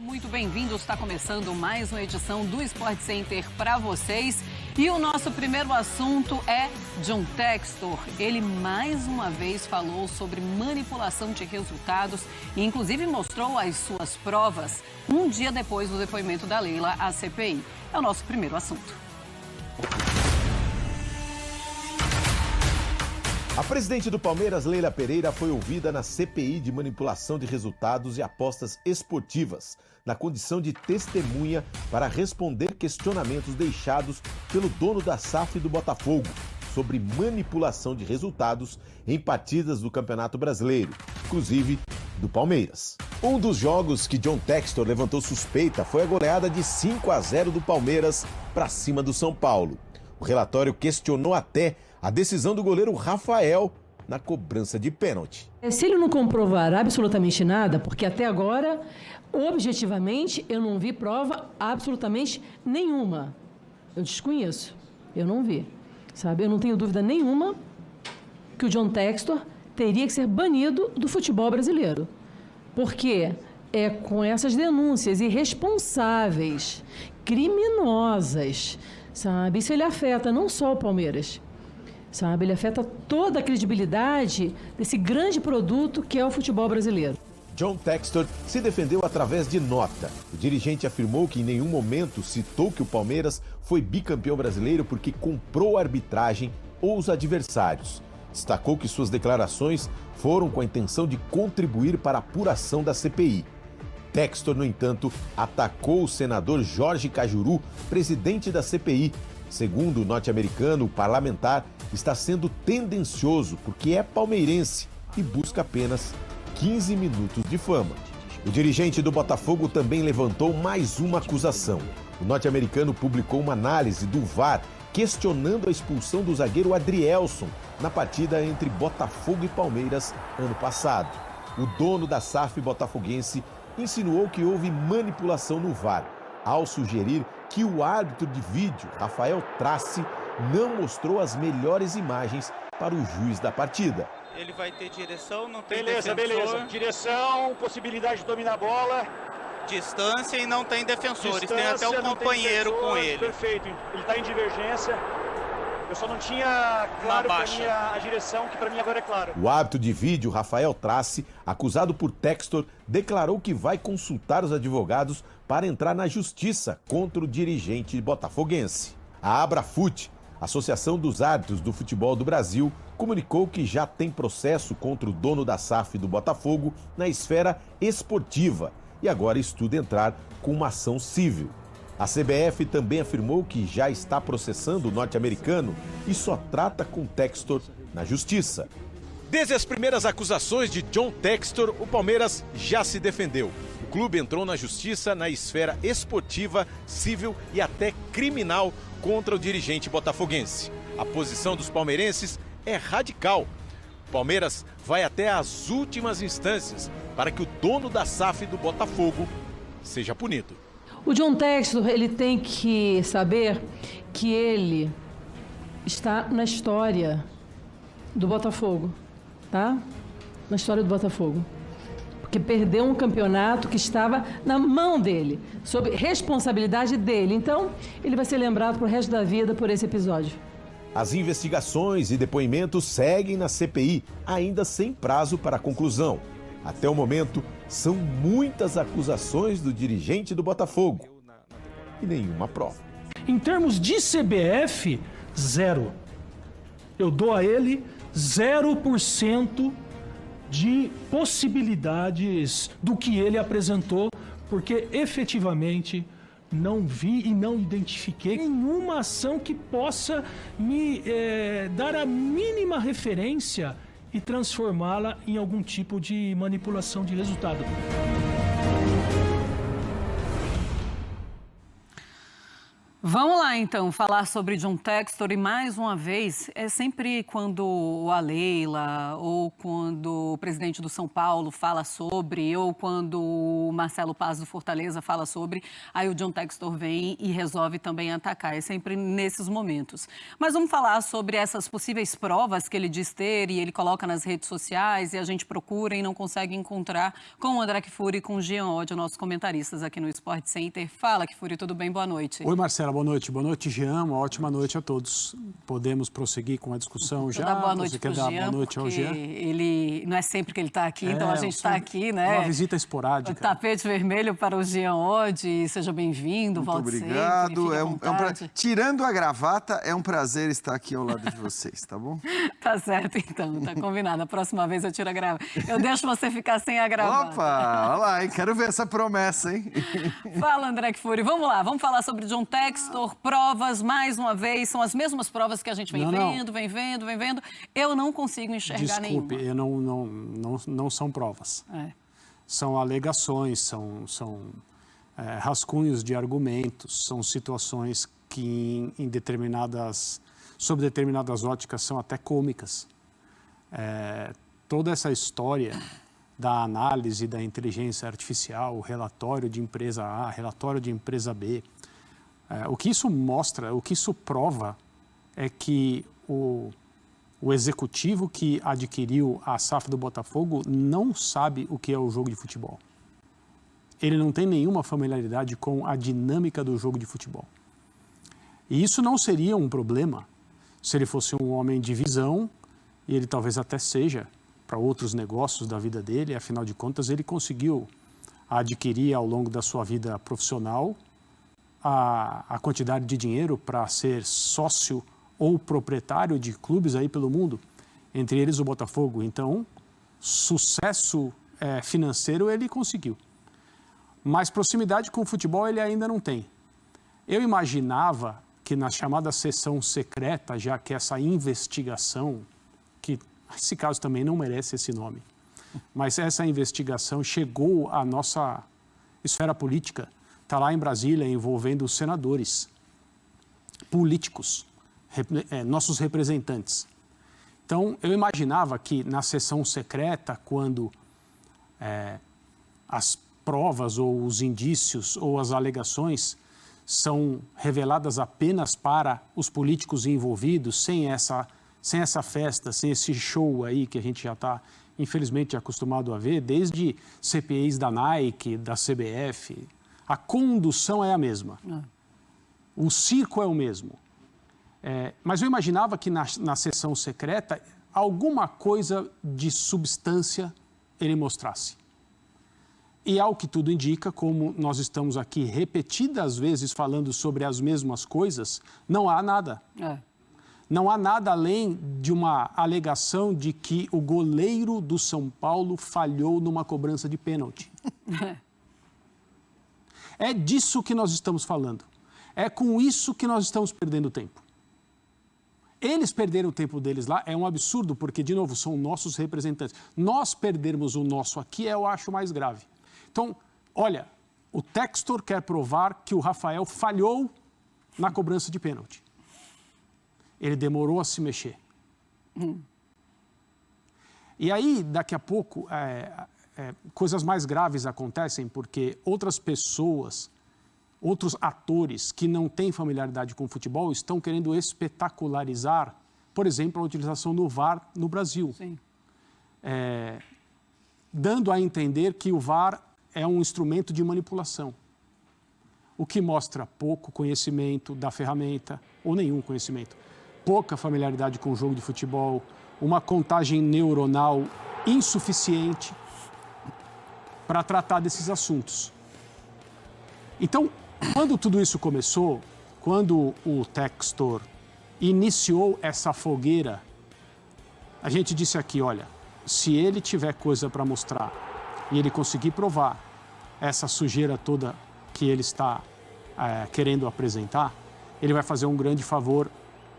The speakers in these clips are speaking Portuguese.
Muito bem-vindos, está começando mais uma edição do Sport Center para vocês. E o nosso primeiro assunto é John Textor. Ele mais uma vez falou sobre manipulação de resultados e inclusive mostrou as suas provas um dia depois do depoimento da Leila à CPI. É o nosso primeiro assunto. A presidente do Palmeiras, Leila Pereira, foi ouvida na CPI de manipulação de resultados e apostas esportivas, na condição de testemunha para responder questionamentos deixados pelo dono da SAF do Botafogo sobre manipulação de resultados em partidas do Campeonato Brasileiro, inclusive do Palmeiras. Um dos jogos que John Textor levantou suspeita foi a goleada de 5-0 do Palmeiras para cima do São Paulo. O relatório questionou até a decisão do goleiro Rafael na cobrança de pênalti. Se ele não comprovar absolutamente nada, porque até agora, objetivamente, eu não vi prova absolutamente nenhuma. Eu desconheço, eu não vi. Sabe? Eu não tenho dúvida nenhuma que o John Textor teria que ser banido do futebol brasileiro. Porque é com essas denúncias irresponsáveis, criminosas, sabe? Isso ele afeta não só o Palmeiras, sabe? Ele afeta toda a credibilidade desse grande produto que é o futebol brasileiro. John Textor se defendeu através de nota. O dirigente afirmou que em nenhum momento citou que o Palmeiras foi bicampeão brasileiro porque comprou a arbitragem ou os adversários. Destacou que suas declarações foram com a intenção de contribuir para a apuração da CPI. Textor, no entanto, atacou o senador Jorge Cajuru, presidente da CPI. Segundo o norte-americano, o parlamentar está sendo tendencioso porque é palmeirense e busca apenas 15 minutos de fama. O dirigente do Botafogo também levantou mais uma acusação. O norte-americano publicou uma análise do VAR questionando a expulsão do zagueiro Adrielson na partida entre Botafogo e Palmeiras ano passado. O dono da SAF botafoguense insinuou que houve manipulação no VAR, ao sugerir que o árbitro de vídeo, Rafael Trace, não mostrou as melhores imagens para o juiz da partida. Ele vai ter direção, não tem defensor. Beleza. Direção, possibilidade de dominar a bola. Distância e não tem defensores. Tem até um companheiro com ele. Perfeito. Ele está em divergência. Eu só não tinha claro para mim a direção, que para mim agora é claro. O árbitro de vídeo, Rafael Trace, acusado por Textor, declarou que vai consultar os advogados para entrar na justiça contra o dirigente botafoguense. A Abrafute, Associação dos Árbitros do Futebol do Brasil, comunicou que já tem processo contra o dono da SAF do Botafogo na esfera esportiva e agora estuda entrar com uma ação civil. A CBF também afirmou que já está processando o norte-americano e só trata com Textor na justiça. Desde as primeiras acusações de John Textor, o Palmeiras já se defendeu. O clube entrou na justiça na esfera esportiva, civil e até criminal contra o dirigente botafoguense. A posição dos palmeirenses é radical. O Palmeiras vai até as últimas instâncias para que o dono da SAF do Botafogo seja punido. O John Textor, ele tem que saber que ele está na história do Botafogo, tá? Na história do Botafogo. Porque perdeu um campeonato que estava na mão dele, sob responsabilidade dele. Então, ele vai ser lembrado pro resto da vida por esse episódio. As investigações e depoimentos seguem na CPI, ainda sem prazo para a conclusão. Até o momento, são muitas acusações do dirigente do Botafogo e nenhuma prova. Em termos de CBF, zero. Eu dou a ele 0% de possibilidades do que ele apresentou, porque efetivamente não vi e não identifiquei nenhuma ação que possa me dar a mínima referência e transformá-la em algum tipo de manipulação de resultado. Vamos lá, então, falar sobre John Textor e, mais uma vez, é sempre quando a Leila ou quando o presidente do São Paulo fala sobre, ou quando o Marcelo Paz do Fortaleza fala sobre, aí o John Textor vem e resolve também atacar. É sempre nesses momentos. Mas vamos falar sobre essas possíveis provas que ele diz ter e ele coloca nas redes sociais e a gente procura e não consegue encontrar com o André Kfouri e com o Jean Oddi, nossos comentaristas aqui no Sport Center. Fala, Kfouri, tudo bem? Boa noite. Oi, Marcela. Boa noite. Boa noite, Jean. Uma ótima noite a todos. Podemos prosseguir com a discussão já? Boa noite para o Jean, boa noite ao Jean. Ele não é sempre que ele está aqui, então a gente está aqui, né? Uma visita esporádica. O tapete vermelho para o Jean Oddi. Seja bem-vindo, volte obrigado. Sempre. Tirando a gravata, é um prazer estar aqui ao lado de vocês, tá bom? Tá certo, então. Tá combinado. A próxima vez eu tiro a gravata. Eu deixo você ficar sem a gravata. Opa! Olha lá, hein? Quero ver essa promessa, hein? Fala, André Kfouri. Vamos lá, vamos falar sobre John Textor. Provas, mais uma vez, são as mesmas provas que a gente vem vendo. Eu não consigo enxergar nenhuma. Desculpe, não são provas. São alegações, são rascunhos de argumentos, são situações que sob determinadas óticas são até cômicas. Toda essa história da análise da inteligência artificial, o relatório de empresa A, relatório de empresa B, o que isso mostra, o que isso prova é que o executivo que adquiriu a SAF do Botafogo não sabe o que é o jogo de futebol. Ele não tem nenhuma familiaridade com a dinâmica do jogo de futebol. E isso não seria um problema se ele fosse um homem de visão, e ele talvez até seja para outros negócios da vida dele, afinal de contas ele conseguiu adquirir ao longo da sua vida profissional a quantidade de dinheiro para ser sócio ou proprietário de clubes aí pelo mundo, entre eles o Botafogo. Então, sucesso financeiro ele conseguiu. Mas proximidade com o futebol ele ainda não tem. Eu imaginava que na chamada sessão secreta, já que essa investigação, que esse caso também não merece esse nome, mas essa investigação chegou à nossa esfera política, está lá em Brasília, envolvendo os senadores, políticos, nossos representantes. Então, eu imaginava que na sessão secreta, quando as provas ou os indícios ou as alegações são reveladas apenas para os políticos envolvidos, sem essa festa, sem esse show aí que a gente já está, infelizmente, acostumado a ver, desde CPIs da Nike, da CBF, a condução é a mesma. O circo é o mesmo. Mas eu imaginava que na sessão secreta, alguma coisa de substância ele mostrasse. E ao que tudo indica, como nós estamos aqui repetidas vezes falando sobre as mesmas coisas, não há nada. Não há nada além de uma alegação de que o goleiro do São Paulo falhou numa cobrança de pênalti. É disso que nós estamos falando. É com isso que nós estamos perdendo tempo. Eles perderam o tempo deles lá, é um absurdo, porque, de novo, são nossos representantes. Nós perdermos o nosso aqui, eu acho mais grave. Então, olha, o Textor quer provar que o Rafael falhou na cobrança de pênalti. Ele demorou a se mexer. E aí, daqui a pouco, coisas mais graves acontecem, porque outras pessoas, outros atores que não têm familiaridade com o futebol estão querendo espetacularizar, por exemplo, a utilização do VAR no Brasil. Sim. Dando a entender que o VAR é um instrumento de manipulação, o que mostra pouco conhecimento da ferramenta, ou nenhum conhecimento, pouca familiaridade com o jogo de futebol, uma contagem neuronal insuficiente para tratar desses assuntos. Então, quando tudo isso começou, quando o Textor iniciou essa fogueira, a gente disse aqui, olha, se ele tiver coisa para mostrar e ele conseguir provar essa sujeira toda que ele está querendo apresentar, ele vai fazer um grande favor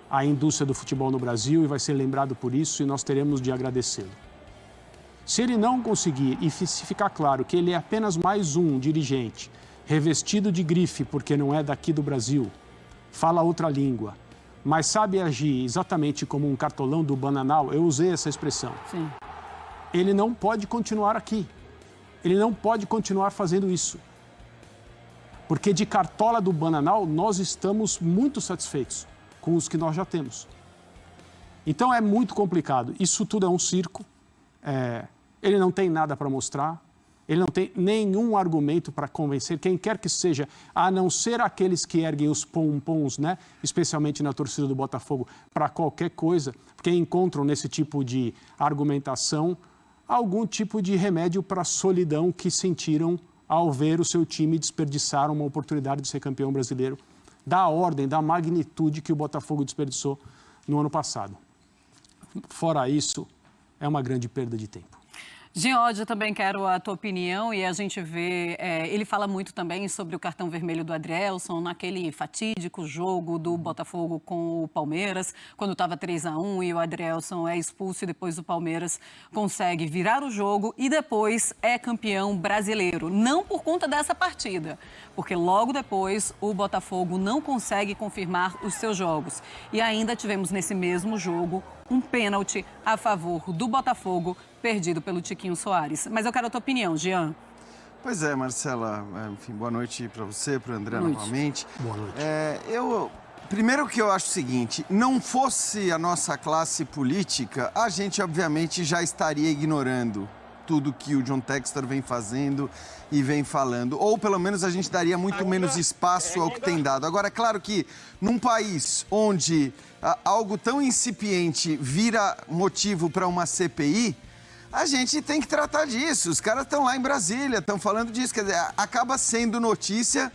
à indústria do futebol no Brasil e vai ser lembrado por isso e nós teremos de agradecê-lo. Se ele não conseguir e se ficar claro que ele é apenas mais um dirigente revestido de grife porque não é daqui do Brasil, fala outra língua, mas sabe agir exatamente como um cartolão do Bananal, eu usei essa expressão. Sim. Ele não pode continuar aqui. Ele não pode continuar fazendo isso. Porque de cartola do Bananal, nós estamos muito satisfeitos com os que nós já temos. Então é muito complicado. Isso tudo é um circo. Ele não tem nada para mostrar. Ele não tem nenhum argumento para convencer quem quer que seja, a não ser aqueles que erguem os pompons, né? Especialmente na torcida do Botafogo, para qualquer coisa, porque encontram nesse tipo de argumentação algum tipo de remédio para a solidão que sentiram ao ver o seu time desperdiçar uma oportunidade de ser campeão brasileiro, da ordem, da magnitude que o Botafogo desperdiçou no ano passado. Fora isso, é uma grande perda de tempo. Giode, também quero a tua opinião, e a gente vê, ele fala muito também sobre o cartão vermelho do Adrielson naquele fatídico jogo do Botafogo com o Palmeiras, quando estava 3-1 e o Adrielson é expulso e depois o Palmeiras consegue virar o jogo e depois é campeão brasileiro. Não por conta dessa partida, porque logo depois o Botafogo não consegue confirmar os seus jogos. E ainda tivemos nesse mesmo jogo um pênalti a favor do Botafogo, perdido pelo Tiquinho Soares. Mas eu quero a tua opinião, Jean. Pois é, Marcela. Enfim, boa noite para você, para o André novamente. Boa noite. Primeiro que eu acho o seguinte, não fosse a nossa classe política, a gente obviamente já estaria ignorando tudo que o John Textor vem fazendo e vem falando. Ou pelo menos a gente daria muito menos espaço ao que tem dado. Agora, é claro que num país onde algo tão incipiente vira motivo para uma CPI, a gente tem que tratar disso. Os caras estão lá em Brasília, estão falando disso. Quer dizer, acaba sendo notícia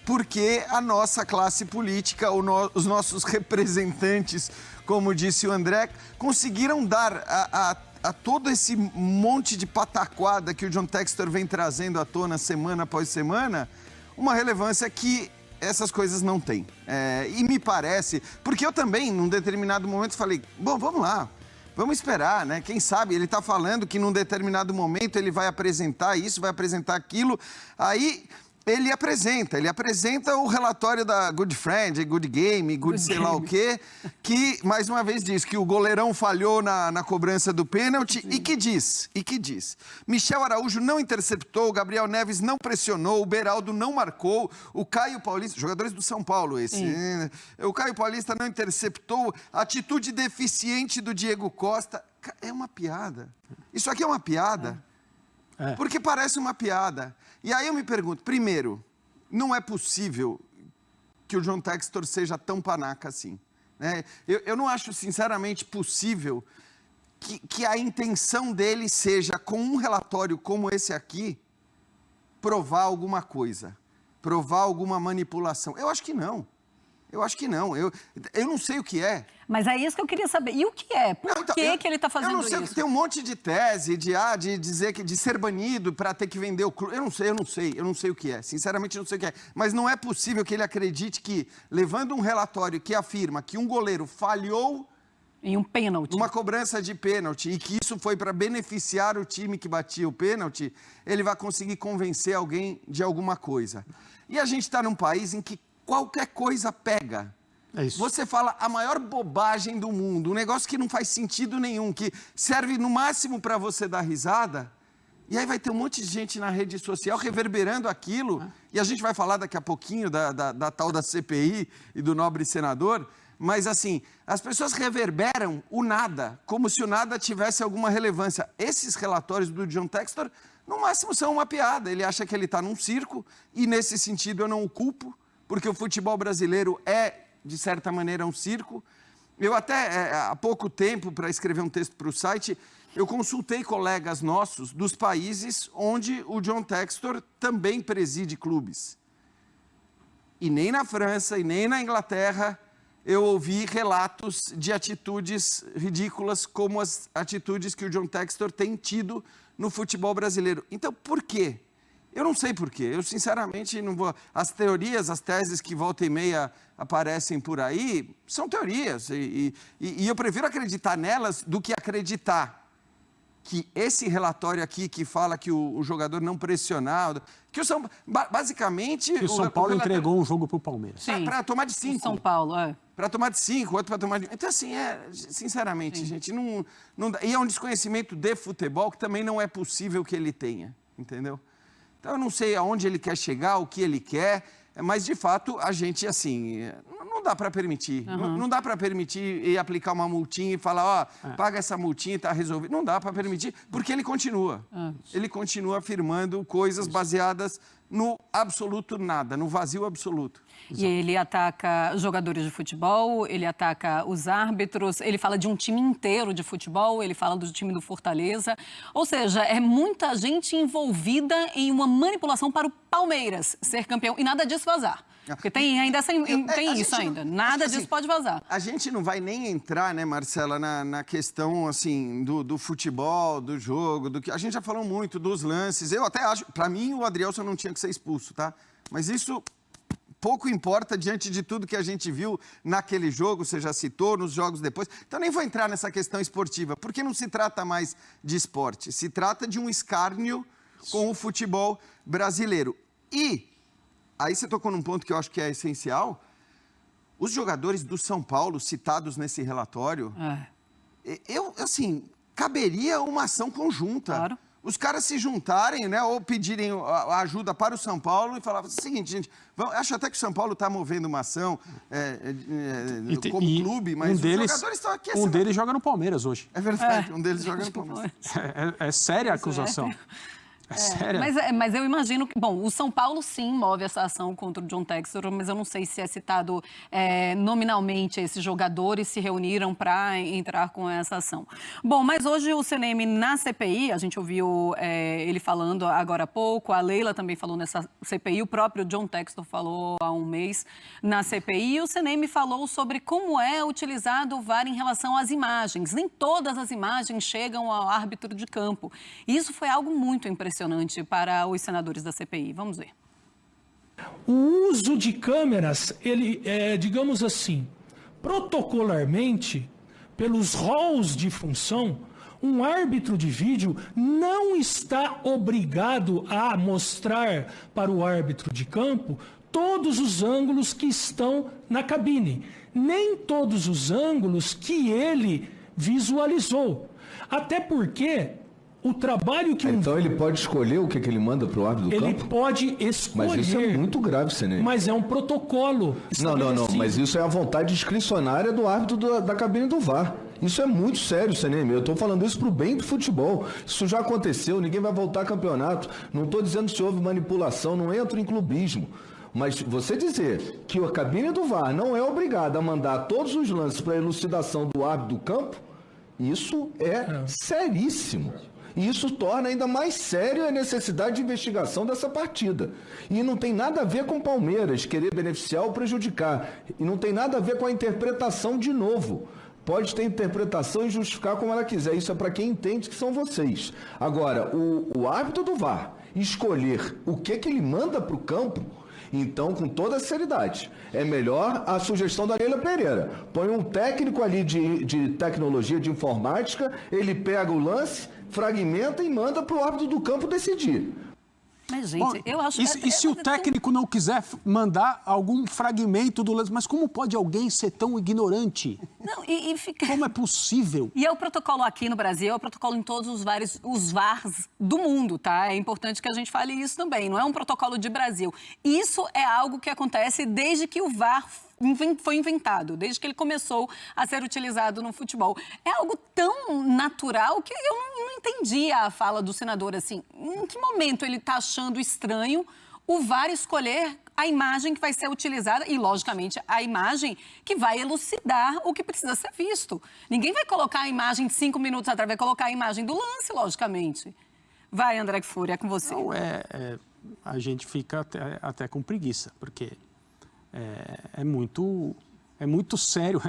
porque a nossa classe política, os nossos representantes, como disse o André, conseguiram dar a todo esse monte de pataquada que o John Textor vem trazendo à tona semana após semana, uma relevância que essas coisas não têm. E me parece... Porque eu também, num determinado momento, falei, bom, vamos lá. Vamos esperar, né? Quem sabe ele está falando que num determinado momento ele vai apresentar isso, vai apresentar aquilo. Aí ele apresenta o relatório da Good Friend, Good Game, Good sei lá o quê, que mais uma vez diz que o goleirão falhou na cobrança do pênalti e que diz, Michel Araújo não interceptou, o Gabriel Neves não pressionou, o Beraldo não marcou, o Caio Paulista, jogadores do São Paulo o Caio Paulista não interceptou, atitude deficiente do Diego Costa. É uma piada. Isso aqui é uma piada. Porque parece uma piada. E aí eu me pergunto, primeiro, não é possível que o John Textor seja tão panaca assim. Né? Eu não acho, sinceramente, possível que a intenção dele seja, com um relatório como esse aqui, provar alguma coisa, provar alguma manipulação. Eu acho que não. Eu não sei o que é. Mas é isso que eu queria saber. E o que é? Por que ele está fazendo isso? Eu não sei, tem um monte de tese de dizer que de ser banido para ter que vender o clube. Eu não sei o que é. Sinceramente, não sei o que é. Mas não é possível que ele acredite que, levando um relatório que afirma que um goleiro falhou em um pênalti, uma cobrança de pênalti, e que isso foi para beneficiar o time que batia o pênalti, ele vai conseguir convencer alguém de alguma coisa. E a gente está num país em que qualquer coisa pega. É isso. Você fala a maior bobagem do mundo, um negócio que não faz sentido nenhum, que serve no máximo para você dar risada, e aí vai ter um monte de gente na rede social reverberando aquilo, e a gente vai falar daqui a pouquinho da tal da CPI e do nobre senador, mas assim, as pessoas reverberam o nada, como se o nada tivesse alguma relevância. Esses relatórios do John Textor, no máximo, são uma piada. Ele acha que ele está num circo, e nesse sentido eu não o culpo, porque o futebol brasileiro de certa maneira, um circo. Eu até, há pouco tempo, para escrever um texto para o site, eu consultei colegas nossos dos países onde o John Textor também preside clubes. E nem na França, e nem na Inglaterra, eu ouvi relatos de atitudes ridículas como as atitudes que o John Textor tem tido no futebol brasileiro. Então, por quê? Eu não sei por quê. Eu, sinceramente, não vou... As teorias, as teses que volta e meia aparecem por aí, são teorias. E eu prefiro acreditar nelas do que acreditar que esse relatório aqui que fala que o jogador não pressionado, que o São basicamente... Que o São Paulo entregou um jogo para o Palmeiras. Para tomar de 5. São Paulo, Para tomar de 5, outro para tomar de... Então, assim, sinceramente, gente, não dá. E é um desconhecimento de futebol que também não é possível que ele tenha, entendeu? Então, eu não sei aonde ele quer chegar, o que ele quer, mas, de fato, a gente, assim... Não dá para permitir. Não dá para permitir e aplicar uma multinha e falar, paga essa multinha e está resolvido. Não dá para permitir, porque ele continua. Ele continua afirmando coisas baseadas no absoluto nada, no vazio absoluto. E ele ataca jogadores de futebol, ele ataca os árbitros, ele fala de um time inteiro de futebol, ele fala do time do Fortaleza. Ou seja, é muita gente envolvida em uma manipulação para o Palmeiras ser campeão e nada disso vazar. Porque tem ainda isso ainda. Nada disso pode vazar. A gente não vai nem entrar, né, Marcela, na questão, assim, do futebol, do jogo, do que... A gente já falou muito dos lances. Eu até acho... Para mim, o Adrielson não tinha que ser expulso, tá? Mas isso pouco importa diante de tudo que a gente viu naquele jogo, você já citou, nos jogos depois. Então, nem vou entrar nessa questão esportiva, porque não se trata mais de esporte. Se trata de um escárnio com o futebol brasileiro. E... Aí você tocou num ponto que eu acho que é essencial. Os jogadores do São Paulo citados nesse relatório, assim, caberia uma ação conjunta. Claro. Os caras se juntarem, né, ou pedirem ajuda para o São Paulo e falar o seguinte, gente, acho até que o São Paulo está movendo uma ação como clube, mas os jogadores estão aqui. Um deles joga no Palmeiras hoje. É verdade, um deles joga no Palmeiras. É séria a acusação. Sério? Mas eu imagino que... Bom, o São Paulo, sim, move essa ação contra o John Textor, mas eu não sei se é citado nominalmente esses jogadores se reuniram para entrar com essa ação. Bom, mas hoje o CNM na CPI, a gente ouviu ele falando agora há pouco, a Leila também falou nessa CPI, o próprio John Textor falou há um mês na CPI, e o CNM falou sobre como é utilizado o VAR em relação às imagens. Nem todas as imagens chegam ao árbitro de campo. Isso foi algo muito impressionante para os senadores da CPI. Vamos ver. O uso de câmeras, ele é, digamos assim, protocolarmente, pelos roles de função, um árbitro de vídeo não está obrigado a mostrar para o árbitro de campo todos os ângulos que estão na cabine, nem todos os ângulos que ele visualizou. Até porque o trabalho que... Então ele pode escolher o que ele manda para o árbitro do campo? Ele pode escolher. Mas isso é muito grave, Senê. Mas é um protocolo Não, mas isso é a vontade discricionária do árbitro da cabine do VAR. Isso é muito sério, Senê. Eu estou falando isso para o bem do futebol. Isso já aconteceu, ninguém vai voltar a campeonato. Não estou dizendo se houve manipulação, não entro em clubismo. Mas você dizer que a cabine do VAR não é obrigada a mandar todos os lances para elucidação do árbitro do campo, isso é seríssimo. E isso torna ainda mais sério a necessidade de investigação dessa partida. E não tem nada a ver com o Palmeiras querer beneficiar ou prejudicar. E não tem nada a ver com a interpretação de novo. Pode ter interpretação e justificar como ela quiser. Isso é para quem entende, que são vocês. Agora, o árbitro do VAR escolher o que ele manda para o campo, então, com toda a seriedade, é melhor a sugestão da Leila Pereira. Põe um técnico ali de tecnologia, de informática, ele pega o lance, fragmenta e manda para o árbitro do campo decidir. Mas, gente, eu acho... E se o técnico não quiser mandar algum fragmento do lance? Mas como pode alguém ser tão ignorante? Não, Como é possível? E é o protocolo aqui no Brasil, é o protocolo em todos os VARs do mundo, tá? É importante que a gente fale isso também, não é um protocolo de Brasil. Isso é algo que acontece desde que o VAR foi inventado, desde que ele começou a ser utilizado no futebol. É algo tão natural que eu não entendi a fala do senador, assim, em que momento ele está achando estranho o VAR escolher a imagem que vai ser utilizada e, logicamente, a imagem que vai elucidar o que precisa ser visto. Ninguém vai colocar a imagem de 5 minutos atrás, vai colocar a imagem do lance, logicamente. Vai, André Kfouri, é com você. Não, a gente fica até com preguiça, porque é muito sério.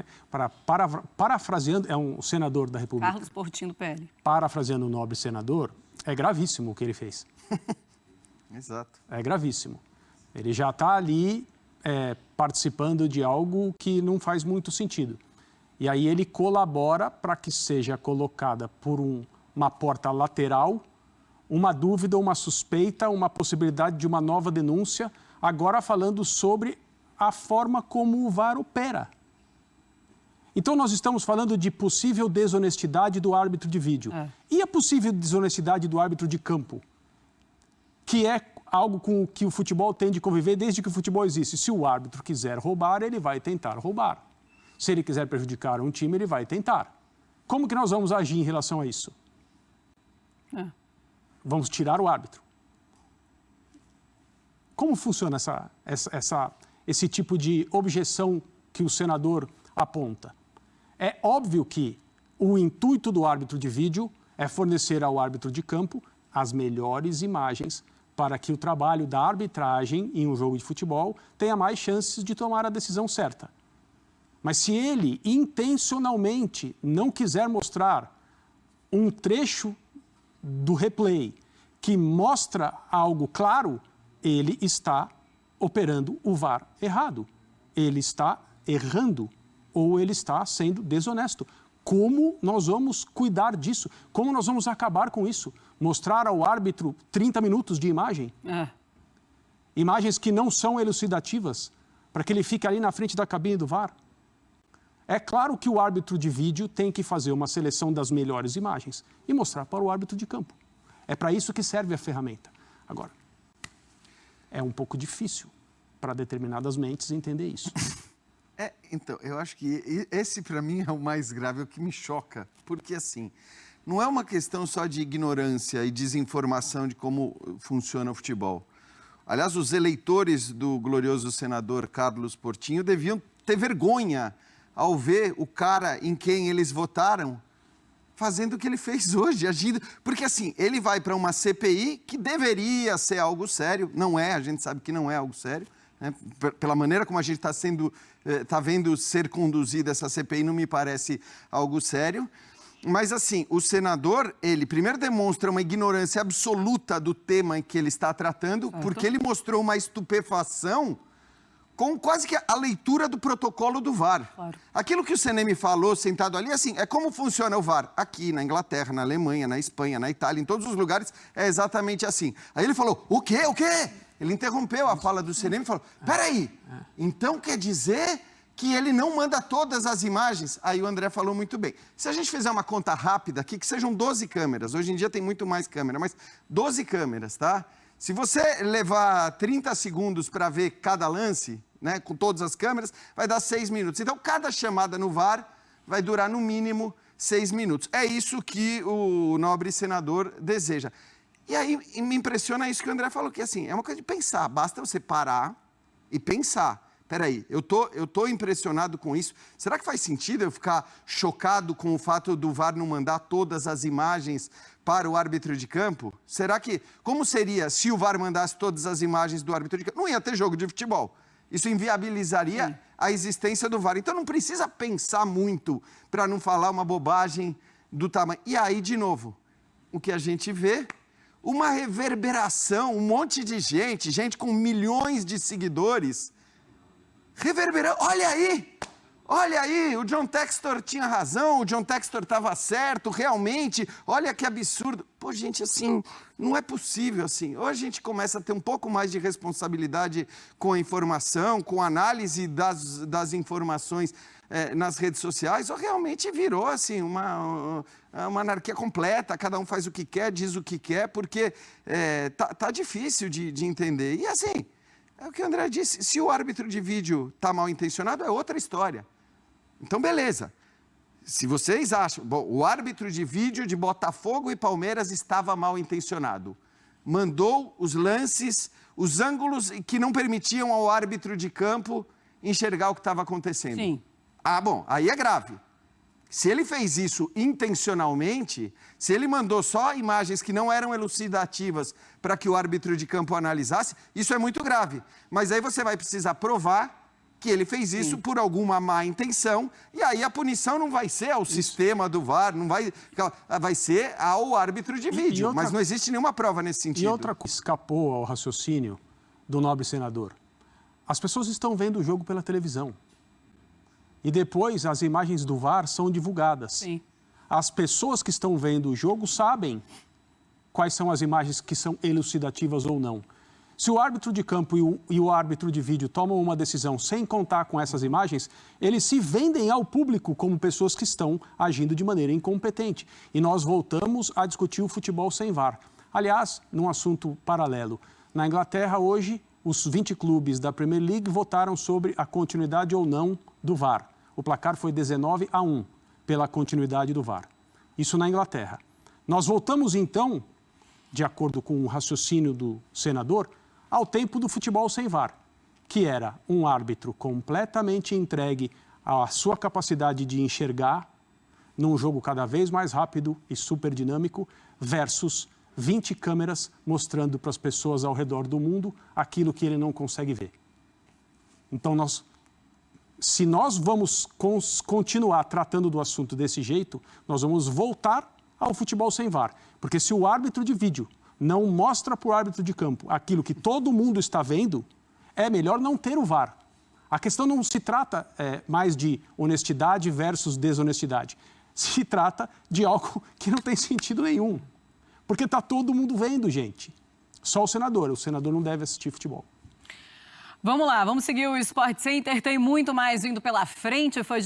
Parafraseando, é um senador da República. Carlos Portinho do PL. Parafraseando o nobre senador, é gravíssimo o que ele fez. Exato. É gravíssimo. Ele já está ali participando de algo que não faz muito sentido. E aí ele colabora para que seja colocada por um uma porta lateral, uma dúvida, uma suspeita, uma possibilidade de uma nova denúncia, agora falando sobre a forma como o VAR opera. Então, nós estamos falando de possível desonestidade do árbitro de vídeo. E a possível desonestidade do árbitro de campo? Que é algo com o que o futebol tem de conviver desde que o futebol existe. Se o árbitro quiser roubar, ele vai tentar roubar. Se ele quiser prejudicar um time, ele vai tentar. Como que nós vamos agir em relação a isso? Vamos tirar o árbitro. Como funciona esse tipo de objeção que o senador aponta? É óbvio que o intuito do árbitro de vídeo é fornecer ao árbitro de campo as melhores imagens para que o trabalho da arbitragem em um jogo de futebol tenha mais chances de tomar a decisão certa. Mas se ele intencionalmente não quiser mostrar um trecho do replay que mostra algo claro, ele está operando o VAR errado. Ele está errando ou ele está sendo desonesto. Como nós vamos cuidar disso? Como nós vamos acabar com isso? Mostrar ao árbitro 30 minutos de imagem? Imagens que não são elucidativas, para que ele fique ali na frente da cabine do VAR? É claro que o árbitro de vídeo tem que fazer uma seleção das melhores imagens e mostrar para o árbitro de campo. É para isso que serve a ferramenta. Agora, é um pouco difícil para determinadas mentes entender isso. Então, eu acho que esse, para mim, é o mais grave, é o que me choca. Porque, assim, não é uma questão só de ignorância e desinformação de como funciona o futebol. Aliás, os eleitores do glorioso senador Carlos Portinho deviam ter vergonha ao ver o cara em quem eles votaram fazendo o que ele fez hoje, agindo. Porque, assim, ele vai para uma CPI que deveria ser algo sério, não é, a gente sabe que não é algo sério, né? Pela maneira como a gente está vendo ser conduzida essa CPI, não me parece algo sério. Mas, assim, o senador, ele primeiro demonstra uma ignorância absoluta do tema em que ele está tratando, porque ele mostrou uma estupefação com quase que a leitura do protocolo do VAR. Claro. Aquilo que o CNM falou, sentado ali, assim, é como funciona o VAR. Aqui, na Inglaterra, na Alemanha, na Espanha, na Itália, em todos os lugares, é exatamente assim. Aí ele falou, o quê? O quê? Ele interrompeu a fala do CNM e falou, peraí, então quer dizer que ele não manda todas as imagens? Aí o André falou muito bem. Se a gente fizer uma conta rápida aqui, que sejam 12 câmeras, hoje em dia tem muito mais câmera, mas 12 câmeras, tá? Se você levar 30 segundos para ver cada lance, né, com todas as câmeras, vai dar 6 minutos. Então, cada chamada no VAR vai durar, no mínimo, 6 minutos. É isso que o nobre senador deseja. E aí, me impressiona isso que o André falou, que assim, é uma coisa de pensar. Basta você parar e pensar. Peraí, eu tô impressionado com isso. Será que faz sentido eu ficar chocado com o fato do VAR não mandar todas as imagens para o árbitro de campo? Será que... Como seria se o VAR mandasse todas as imagens do árbitro de campo? Não ia ter jogo de futebol. Isso inviabilizaria a existência do VAR. Então, não precisa pensar muito para não falar uma bobagem do tamanho. E aí, de novo, o que a gente vê... Uma reverberação, um monte de gente com milhões de seguidores, reverberando. Olha aí, o John Textor tinha razão, o John Textor estava certo, realmente, olha que absurdo. Pô, gente, assim, não é possível, assim. Ou a gente começa a ter um pouco mais de responsabilidade com a informação, com a análise das informações nas redes sociais, ou realmente virou, assim, uma anarquia completa, cada um faz o que quer, diz o que quer, porque tá difícil de entender. E, assim, é o que o André disse, se o árbitro de vídeo está mal intencionado, é outra história. Então, beleza. Se vocês acham... Bom, o árbitro de vídeo de Botafogo e Palmeiras estava mal intencionado. Mandou os lances, os ângulos que não permitiam ao árbitro de campo enxergar o que estava acontecendo. Sim. Ah, bom, aí é grave. Se ele fez isso intencionalmente, se ele mandou só imagens que não eram elucidativas para que o árbitro de campo analisasse, isso é muito grave. Mas aí você vai precisar provar que ele fez isso por alguma má intenção, e aí a punição não vai ser ao sistema do VAR, não vai ser ao árbitro de vídeo, mas não existe nenhuma prova nesse sentido. E outra coisa escapou ao raciocínio do nobre senador. As pessoas estão vendo o jogo pela televisão. E depois as imagens do VAR são divulgadas. Sim. as pessoas que estão vendo o jogo sabem quais são as imagens que são elucidativas ou não. Se o árbitro de campo e o árbitro de vídeo tomam uma decisão sem contar com essas imagens, eles se vendem ao público como pessoas que estão agindo de maneira incompetente. E nós voltamos a discutir o futebol sem VAR. Aliás, num assunto paralelo, na Inglaterra hoje, os 20 clubes da Premier League votaram sobre a continuidade ou não do VAR. O placar foi 19-1 pela continuidade do VAR. Isso na Inglaterra. Nós voltamos então, de acordo com o raciocínio do senador, ao tempo do futebol sem VAR, que era um árbitro completamente entregue à sua capacidade de enxergar num jogo cada vez mais rápido e super dinâmico versus 20 câmeras mostrando para as pessoas ao redor do mundo aquilo que ele não consegue ver. Então, se nós vamos continuar tratando do assunto desse jeito, nós vamos voltar ao futebol sem VAR. Porque se o árbitro de vídeo não mostra para o árbitro de campo aquilo que todo mundo está vendo, é melhor não ter o VAR. A questão não se trata mais de honestidade versus desonestidade. Se trata de algo que não tem sentido nenhum. Porque está todo mundo vendo, gente. Só o senador não deve assistir futebol. Vamos lá, vamos seguir o Sport Center. Tem muito mais vindo pela frente. Foi